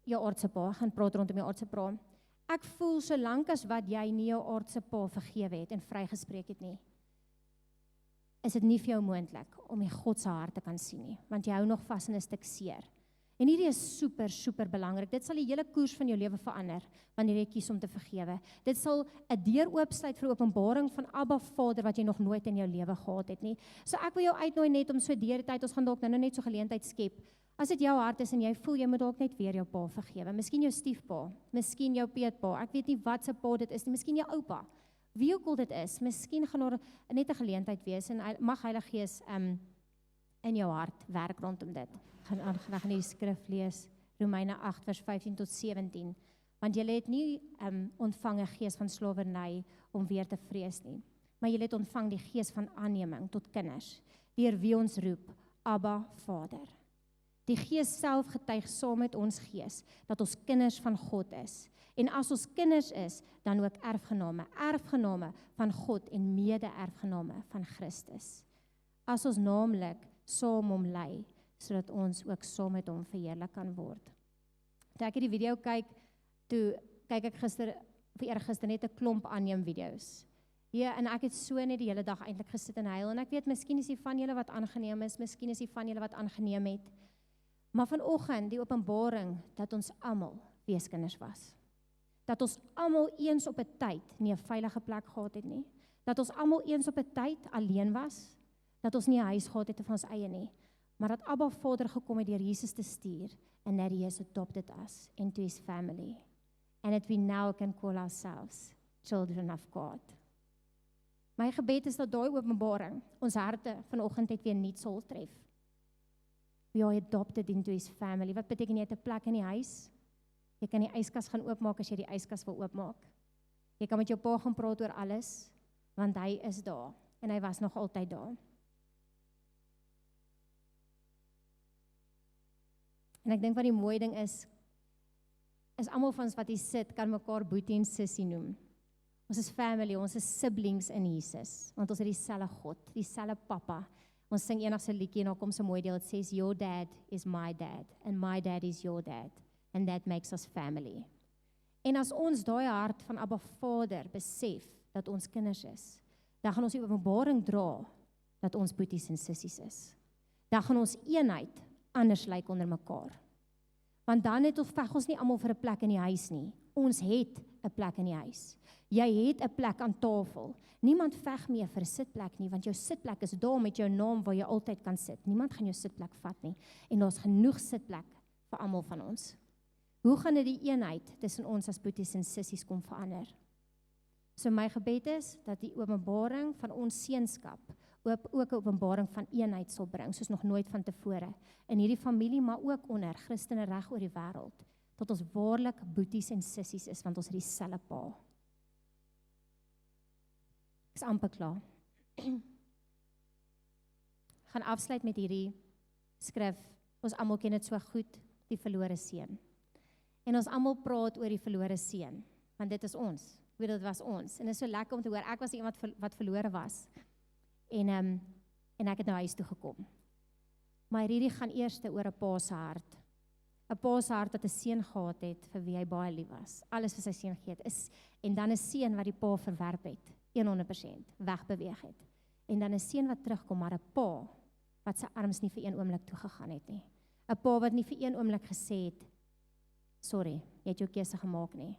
jou aardse pa, gaan praat rondom jou aardse pa. Ek voel solank as wat jy nie jou aardse pa vergewe het en vrygespreek het nie, is dit nie vir jou moontlik om die God se hart te kan sien nie, want jy hou nog vas in 'n stuk seer. En hierdie is super belangrik. Dit sal die hele koers van jou lewe verander wanneer jy kies om te vergewe. Dit sal 'n deur oopsluit vir openbaring van Abba Vader wat jy nog nooit in jou lewe gehad het nie. So ek wil jou uitnooi net om so deur die tyd, ons gaan dalk nou net so geleentheid skep. As dit jou hart is en jy voel jy moet dalk net weer jou pa vergewe, miskien jou stiefpa, miskien jou peetpa, ek weet nie wat se pa dit is nie, miskien jou oupa. Wie ook al dit is, miskien gaan daar net 'n geleentheid wees en mag Heilige Gees in jou hart werk rondom dit. Gaan die skrif lees, Romeine 8 vers 15 tot 17, want julle het nie ontvang 'n gees van slawerny om weer te vrees nie, maar julle het ontvang die gees van aanneming tot kinders, deur wie ons roep, Abba Vader. Die Gees self getuig saam met ons gees dat ons kinders van God is. En as ons kinders is, dan ook erfgename van God en mede-erfgename van Christus. As ons naamlik saam hom lei, sodat ons ook saam met hom verheerlik kan word. Toe ek hierdie video kyk ek eergister net 'n klomp aanneem video's. Ja, en ek het so net die hele dag eintlik gesit en huil, en ek weet, miskien is die van julle wat aangeneem is, miskien is die van julle wat aangeneem het, maar vanoggend die openbaring dat ons almal weeskinders was. Dat ons almal eens op 'n tyd nie 'n veilige plek gehad het nie. Dat ons almal eens op 'n tyd alleen was. Dat ons nie 'n huis gehad het van ons eie nie. Maar dat Abba Vader gekom het deur Jesus te stuur and that he has adopted us into his family. And that we now can call ourselves children of God. My gebed is dat daai openbaring ons harte vanoggend net weer nuut sal tref. We are adopted into his family. Wat beteken jy het 'n plek in die huis? Jy kan die yskas gaan oopmaak as jy die yskas wil oopmaak. Jy kan met jou pa gaan praat oor alles, want hy is daar en hy was nog altyd daar. En ek dink wat die mooi ding is almal van ons wat hier sit, kan mekaar boetie en sussie noem. Ons is family, ons is siblings in Jesus, want ons het dieselfde God, dieselfde pappa. Ons sing eendag so 'n liedjie en daar kom so 'n mooi deel, it says, your dad is my dad, and my dad is your dad, and that makes us family. En as ons daai hart van Abba Vader besef, dat ons kinders is, dan gaan ons die openbaring dra, dat ons boeties en sissies is. Dan gaan ons eenheid anders lyk onder mekaar. Want dan veg ons nie almal vir 'n plek in die huis nie. Ons het 'n plek in die huis. Jy het 'n plek aan tafel. Niemand veg meer vir 'n sitplek nie, want jou sitplek is daar met jou naam waar jy altyd kan sit. Niemand gaan jou sitplek vat nie. En daar's genoeg sitplek vir almal van ons. Hoe gaan dit die eenheid tussen ons as boeties en sissies kom verander? So my gebed is dat die openbaring van ons seenskap ook 'n openbaring van eenheid sal bring, soos nog nooit van tevore, in hierdie familie, maar ook onder Christene reg oor die wêreld, tot ons waarlik boeties en sissies is, want ons het dieselfde pa. Ek is amper klaar. Gaan afsluit met hierdie skrif. Ons almal ken dit so goed, die verlore seun. En ons almal praat oor die verlore seun, want dit is ons. Dit was ons. En dit is so lekker om te hoor, ek was iemand wat verlore was. En ek het na huis toe gekom. Maar hierdie gaan eers oor 'n pa se hart. 'n Pa se hart wat 'n seun gehad het vir wie hy baie lief was. Alles vir sy seun gegee het. En dan 'n seun wat die pa verwerp het, 100% wegbeweeg het. En dan 'n seun wat terugkom, maar 'n pa wat sy arms nie vir een oomblik toegegaan het nie. 'n Pa wat nie vir een oomblik gesê het, sorry, jy het jou keuse gemaak nie.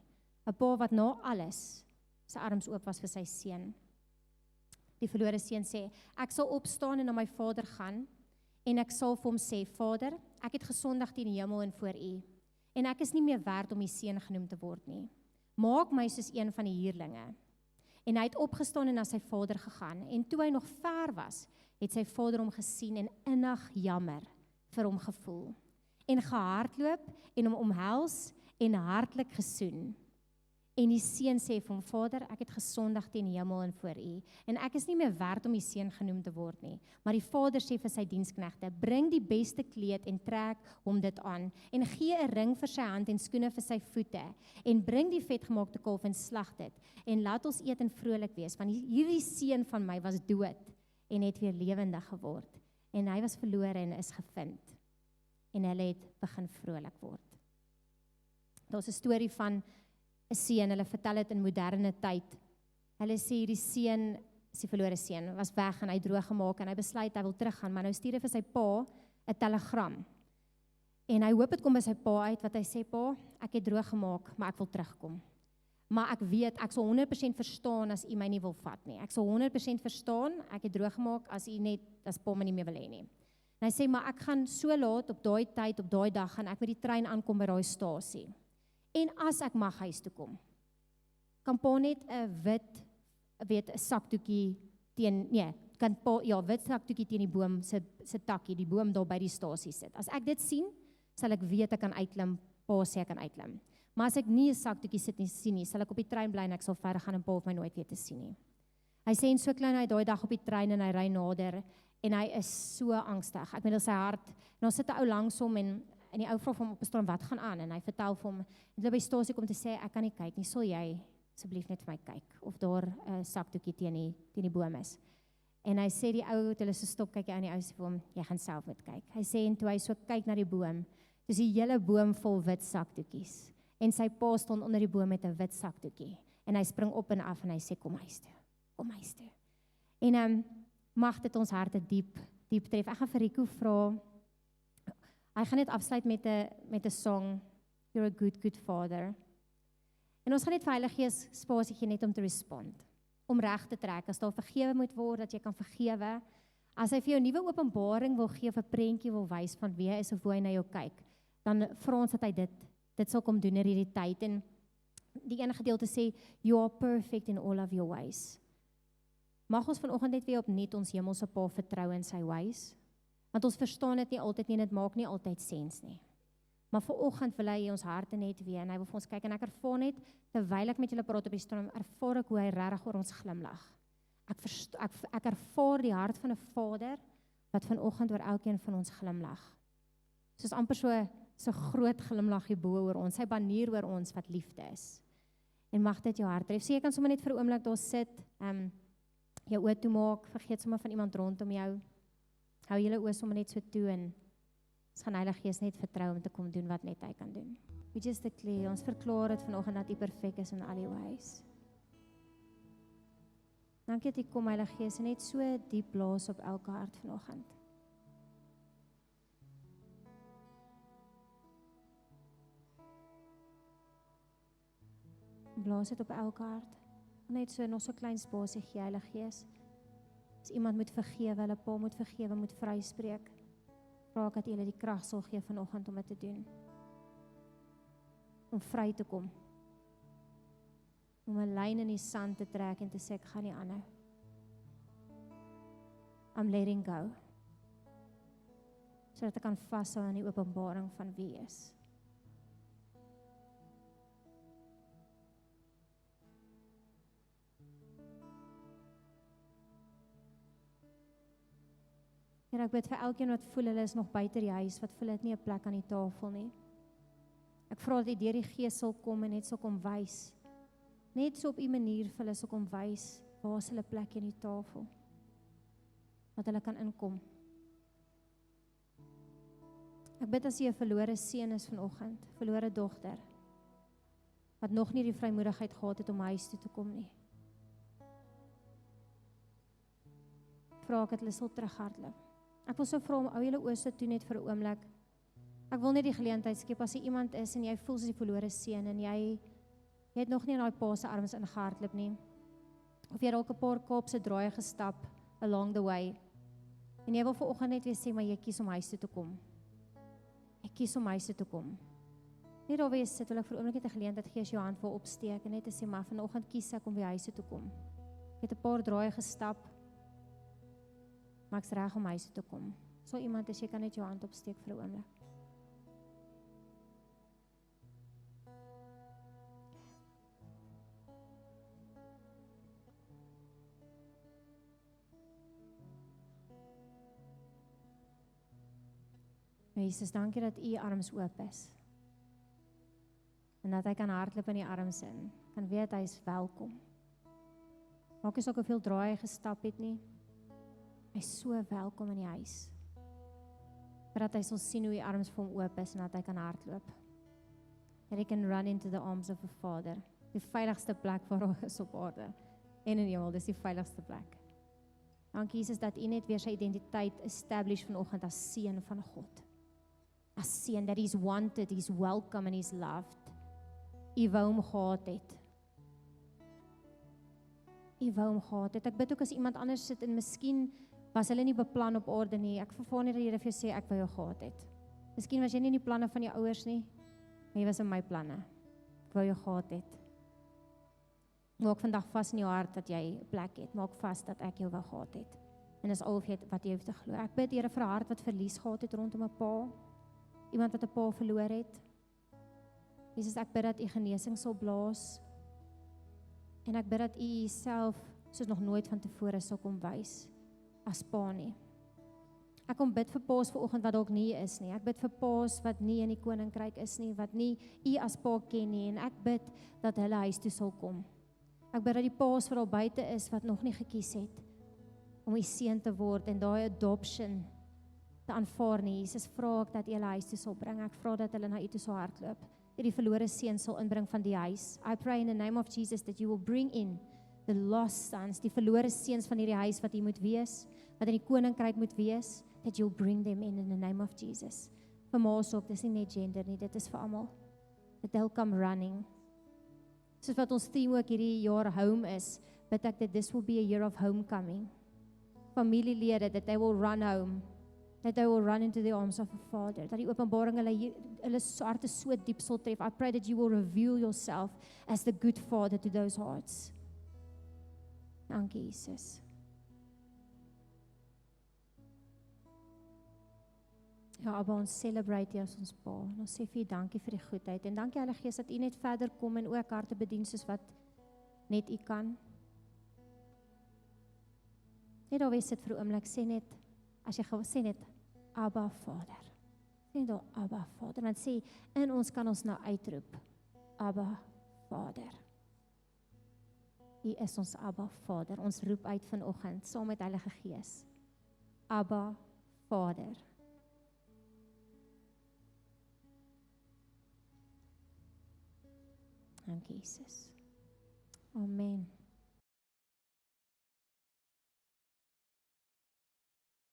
'n Pa wat na alles sy arms oop was vir sy seun. Die verlore seun sê, ek sal opstaan en na my vader gaan, en ek sal vir hom sê, Vader, ek het gesondig teen die hemel en voor u, en ek is nie meer werd om u seun genoem te word nie. Maak my soos een van die huurlinge. En hy het opgestaan en na sy vader gegaan, en toe hy nog ver was, het sy vader hom gesien en innig jammer vir hom gevoel en gehardloop en hom omhels en hartlik gesoen. En die seun sê vir hom, Vader, ek het gesondig teen die hemel en voor U, en ek is nie meer werd om die seun genoem te word nie. Maar die vader sê vir sy diensknegte, bring die beste kleed en trek hom dit aan, en gee 'n ring vir sy hand en skoene vir sy voete, en bring die vetgemaakte kalf en slag dit, en laat ons eet en vrolik wees, want hierdie seun van my was dood en het weer lewendig geword, en hy was verlore en is gevind, en hulle het begin vrolik word. Daar's 'n storie van 'n seun, hulle vertel dit in moderne tyd. Hulle sê hierdie seun, die verlore seun, was weg en hy droog gemaak en hy besluit hy wil teruggaan, maar nou stuur hy vir sy pa 'n telegram. En hy hoop dit kom by sy pa uit wat hy sê, pa, ek het droog gemaak, maar ek wil terugkom. Maar ek weet, ek sal 100% verstaan as u my nie wil vat nie. Ek sal 100% verstaan, ek het droog gemaak as pa my nie meer wil hê nie. En hy sê, maar ek gaan so laat op daai tyd, op daai dag, gaan ek met die trein aankom by daai stasie. En as ek mag huis toe kom, kan pa net 'n wit sakdoekie teen, wit sakdoekie teen die boom se takkie, die boom daar by die stasie sit. As ek dit sien, sal ek weet ek kan uitklim, pa sê ek kan uitklim. Maar as ek nie 'n sakdoekie sien nie, sal ek op die trein bly en ek sal verder gaan en pa hoef my nooit weer te sien nie. Hy sê en so klein hy daai dag op die trein en hy ry nader en hy is so angstig. Ek bedoel sy hart, en dan sit 'n ou langs hom en die ou vra hom op 'n stadium wat gaan aan en hy vertel vir hom, en hulle by stasie kom te sê ek kan nie kyk nie, sal jy asseblief net vir my kyk of daar 'n sakdoekie teen die boom is. En hy sê die ou, hulle so stop kyk hy aan die ou sê vir hom, jy gaan self moet kyk. Hy sê en toe hy so kyk na die boom, dis die hele boom vol wit sakdoekies. En sy pa staan onder die boom met 'n wit sakdoekie en hy spring op en af en hy sê kom huis toe. Kom huis toe. En mag dit ons harte diep tref. Ek gaan vir Rico vra. Hy gaan net afsluit met 'n song, You're a good father. En ons gaan net vir Heilige Gees spasie gee net om te respond, om reg te trek, as daar vergewe moet word, dat jy kan vergewe. As hy vir jou 'n nuwe openbaring wil gee of 'n prentjie wil wys van wie hy is of hoe hy na jou kyk, dan vra ons dat hy dit sal kom doen in hierdie tyd. En die ene gedeelte sê, You are perfect in all of your ways. Mag ons vanoggend net weer opnuut ons hemelse Pa vertrou in sy ways, want ons verstaan dit nie altyd nie en dit maak nie altyd sens nie. Maar vanoggend wil hy ons harte net weer en hy wil vir ons kyk en ek ervaar net, terwyl ek met julle praat op die stroom, ervaar ek hoe hy regtig oor ons glimlag. Ek ervaar die hart van 'n Vader wat vanoggend oor elkeen van ons glimlag. Soos amper so groot glimlaggie bo oor ons, sy banier oor ons wat liefde is. En mag dit jou hart tref. So jy kan sommer net vir 'n oomblik daar sit, jou oë toemaak, vergeet sommer van iemand rondom jou. Hou julle oë sommer net so toe en ons gaan Heilige Gees net vertrou om te kom doen wat net hy kan doen. We just declare, ons verklaar dit vanoggend dat U perfek is in al die ways. Dankie dat U kom Heilige Gees en net so diep blaas op elke hart vanoggend. Blaas dit op elke hart. Net so nog so klein spasie gee Heilige Gees. As iemand moet vergewe, hulle pa moet vergewe, moet vryspreek. Vra ek dat U hulle die krag sal gee vanoggend om dit te doen. Om vry te kom. Om 'n lyn in die sand te trek en te sê ek gaan nie aanhou. I'm letting go. Sodat ek kan vashou aan die openbaring van wie U is. Here, ek bid vir elkeen wat voel hulle is nog buite die huis, wat voel het nie 'n plek aan die tafel nie. Ek vra dat U deur die Gees sal kom en net sal kom wys. Net so op U manier vir hulle sal kom wys waar is hulle plek aan die tafel. Dat hulle kan inkom. Ek bid as U 'n verlore seun is vanoggend, verlore dogter, wat nog nie die vrymoedigheid gehad het om huis toe te kom nie. Vra ek dat hulle sal terughardloop. Ek wil so vra om ou julle oë toe net vir 'n oomblik. Ek wil net die geleentheid skep as iemand is en jy voel soos die verlore seun en jy het nog nie in daai pa se arms ingehardloop nie. Of jy dalk 'n paar Kaapse draaie gestap along the way. En jy wil vanoggend net weer sê maar jy kies om huis toe te kom. Ek kies om huis toe te kom. Net daar waar jy sit, wil ek vir 'n oomblik net 'n geleentheid gee as jou hand wil opsteek en net te sê maar vanoggend kies ek om weer huis toe te kom. Ek het 'n paar draaie gestap. Maar ek's reg om huis toe te kom. So iemand as jy kan net jou hand opsteek vir 'n oomblik. Jesus, dankie dat U arms oop is. En dat hy kan hardloop in die arms in. Kan weet hy is welkom. Maak nie saak hoeveel draai hy gestap het nie. Hy is so welkom in die huis. Dat hy sal sien hoe die arms vir hom oop is en dat hy kan hardloop. That he can run into the arms of a Father. Die veiligste plek waar hy is op aarde. En in die hemel, dis die veiligste plek. Dankie Jesus dat U net weer sy identiteit establish vanoggend as seun van God. As seun, that he's wanted, he's welcome and he's loved. U wou hom gehad het. U wou hom gehad het. Ek bid ook as iemand anders sit en miskien was hulle nie beplan op aarde nie. Ek vervaar nie dat die Here vir jou sê ek wou jou gehad het. Miskien was jy nie in die planne van jou ouers nie, maar jy was in my planne. Ek wou jou gehad het. Maak vandag vas in jou hart dat jy 'n plek het. Maak vas dat ek jou wou gehad het. En dis al wat jy hoef te glo. Ek bid Here vir 'n hart wat verlies gehad het rondom 'n pa. Iemand wat 'n pa verloor het. Jesus, ek bid dat U genesing sal blaas. En ek bid dat U Uself soos nog nooit van tevore sal kom wys as pa nie. Ek kom bid vir paas vanoggend wat dalk nie is nie. Ek bid vir paas wat nie in die koninkryk is nie, wat nie U as pa ken nie. En ek bid dat hulle huis toe sal kom. Ek bid dat die paas wat al buite is wat nog nie gekies het om U seun te word en daai adoption te aanvaar nie. Jesus, vra ek dat U hulle huis toe sal bring. Ek vra dat hulle na U toe sal hardloop. Die verlore seun sal inbring van die huis. I pray in the name of Jesus that you will bring in the lost sons, die verlore seuns van hierdie huis wat hier moet wees, wat in die koninkryk moet wees, that you'll bring them in the name of Jesus. Vir ma's ook, dis nie net gender nie, dit is vir almal. That they'll come running. Soos wat ons theme ook hierdie jaar home is, bid ek that this will be a year of homecoming. Familielede, that they will run home. That they will run into the arms of a Father. Dat die openbaring hulle harte so diep sal tref. I pray that you will reveal yourself as the good Father to those hearts. Dankie, Jesus. Ja, Abba, ons celebrate U as ons Pa. En ons sê vir U dankie vir die goedheid. En dankie, Heilige Gees, dat U net verder kom en ook harte bedien soos wat net U kan. Net daar wees dit vir 'n oomblik, sê net, as jy sê net, Abba Vader. Sê net daar, Abba Vader. Dan sê, in ons kan ons nou uitroep, Abba Vader. U is ons Abba Vader. Ons roep uit vanoggend, saam met Heilige Gees. Abba Vader. Dankie, Jesus. Amen.